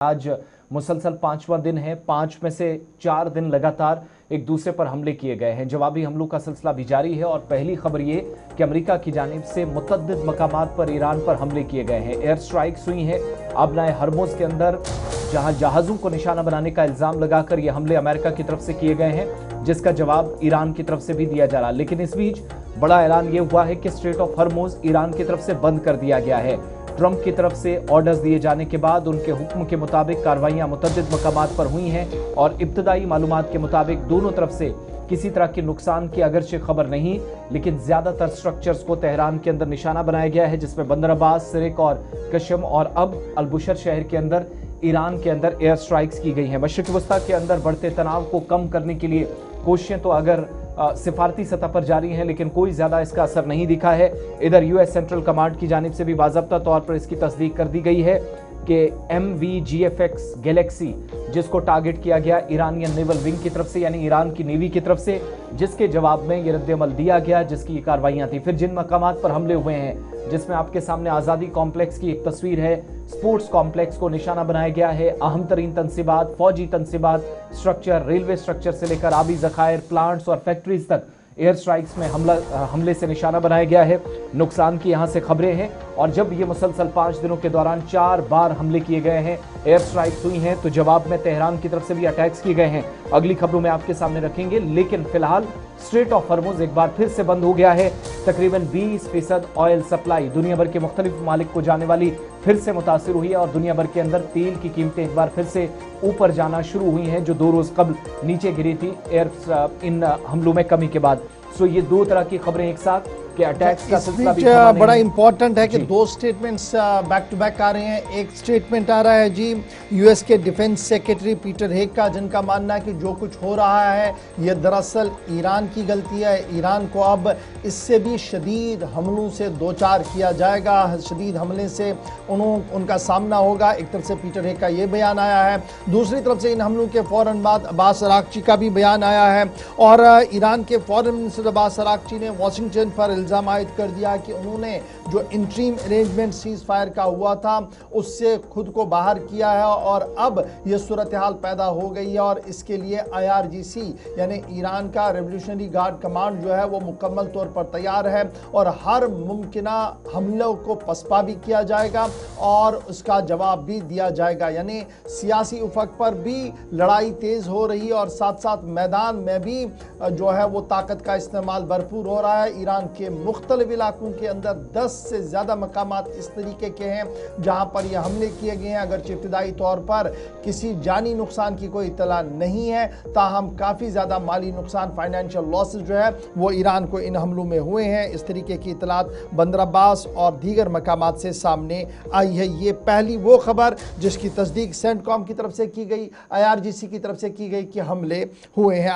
आज मुसलसल 5वां दिन है। 5 में से 4 दिन लगातार एक दूसरे पर हमले किए गए हैं। जवाबी हमलों का सिलसिला भी जारी है और पहली खबर ये कि अमेरिका की जानिब से मुतअद्दिद मकामात पर ईरान पर हमले किए गए हैं। एयर स्ट्राइक्स हुई हैं आबनाए हरमुज़ के अंदर, जहां जहाज़ों को निशाना बनाने का इल्ज़ाम लगाकर ये हमले अमेरिका की तरफ से किए गए हैं, जिसका जवाब ईरान की तरफ से भी दिया जा रहा। लेकिन इस बीच बड़ा ऐलान ये हुआ है कि स्ट्रेट ऑफ हरमुज़ ईरान की तरफ से बंद कर दिया गया है। ट्रंप की तरफ से ऑर्डर्स दिए जाने के बाद उनके हुक्म के मुताबिक कार्रवाइयां मुतअद्दिद मकामात पर हुई हैं और इब्तदाई मालूमात के मुताबिक दोनों तरफ से किसी तरह के नुकसान की अगरचे खबर नहीं, लेकिन ज्यादातर स्ट्रक्चर्स को तेहरान के अंदर निशाना बनाया गया है, जिसमें बंदर अब्बास, सिरिक और कशम और अब अलबुशर शहर के अंदर ईरान के अंदर एयर स्ट्राइक्स की गई हैं। मशरिक़ वस्ता के अंदर बढ़ते तनाव को कम करने के लिए कोशिशें तो अगर सिफारती सतह पर जारी हैं, लेकिन कोई ज्यादा इसका असर नहीं दिखा है। इधर यूएस सेंट्रल कमांड की जानिब से भी बाज़ाब्ता तौर पर इसकी तस्दीक कर दी गई है कि MVGFX गैलेक्सी, जिसको टारगेट किया गया ईरानियन नेवल विंग की तरफ से, यानी ईरान की नेवी की तरफ से, जिसके जवाब में ये रद्द-ए-अमल दिया गया, जिसकी ये कार्रवाइयां थी। फिर जिन मकामात पर हमले हुए हैं, जिसमें आपके सामने आज़ादी कॉम्प्लेक्स की एक तस्वीर है, स्पोर्ट्स कॉम्प्लेक्स को निशाना बनाया गया है। अहम तरीन तनसीबात, फौजी तनसीबात, स्ट्रक्चर, रेलवे स्ट्रक्चर से लेकर आबी ज़खायर, प्लांट्स और फैक्ट्रीज तक एयर स्ट्राइक्स में हमले से निशाना बनाया गया है। नुकसान की यहाँ से खबरें हैं और जब ये मुसलसल 5 दिनों के दौरान 4 बार हमले किए गए हैं, एयर स्ट्राइक्स हुई हैं, तो जवाब में तेहरान की तरफ से भी अटैक्स किए गए हैं। अगली खबरों में आपके सामने रखेंगे, लेकिन फिलहाल स्ट्रेट ऑफ हरमुज़ एक बार फिर से बंद हो गया है। तकरीबन 20% ऑयल सप्लाई दुनिया भर के मुख्तलिफ ममालिक को जाने वाली फिर से मुतासिर हुई है और दुनिया भर के अंदर तेल की कीमतें एक बार फिर से ऊपर जाना शुरू हुई हैं, जो 2 रोज कबल नीचे गिरी थी इन हमलों में कमी के बाद। सो ये 2 तरह की खबरें एक साथ के अटैक्स का सिलसिला भी बड़ा इंपॉर्टेंट है कि 2 स्टेटमेंट्स बैक टू बैक आ रहे हैं। एक स्टेटमेंट आ रहा है जी यूएस के डिफेंस सेक्रेटरी पीटर हेग का, जिनका मानना है कि जो कुछ हो रहा है ये दरअसल ईरान की गलती है। ईरान को अब इससे भी शदीद हमलों से दो चार किया जाएगा, शदीद हमले से उनका सामना होगा। एक तरफ से पीटर हेग का ये बयान आया है, दूसरी तरफ से इन हमलों के फौरन बाद अब्बास अरागची का भी बयान आया है और ईरान के फॉरेन मिनिस्टर अब्बास अरागची ने वाशिंगटन पर इल्ज़ाम आयद कर दिया कि उन्होंने जो इंटरिम अरेंजमेंट सीज फायर का हुआ था उससे खुद को बाहर किया है और अब यह सूरत हाल पैदा हो गई है और इसके लिए IRGC यानी ईरान का रेवोल्यूशनरी गार्ड कमांड जो है वो मुकम्मल तौर पर तैयार है और हर मुमकिना हमलों को पसपा भी किया जाएगा और उसका जवाब भी दिया जाएगा। यानी सियासी उफक पर भी लड़ाई तेज हो रही है और साथ साथ मैदान में भी जो है वो ताकत का इस्तेमाल भरपूर हो रहा है। ईरान के मुख्तलिफ इलाकों के अंदर 10 से ज़्यादा मकामात इस तरीके के हैं जहां पर यह हमले किए गए हैं। अगरचे इब्तिदाई तौर पर किसी जानी नुकसान की कोई इत्तला नहीं है, ताहम काफ़ी ज़्यादा माली नुकसान, फाइनेंशियल लॉसेस जो है वो ईरान को इन हमलों में हुए हैं। इस तरीके की इत्तलात बंदर अब्बास और दीगर मकामात से सामने आई है। ये पहली वो खबर जिसकी तस्दीक सेंटकॉम की तरफ से की गई, IRGC की तरफ से की गई कि हमले हुए हैं।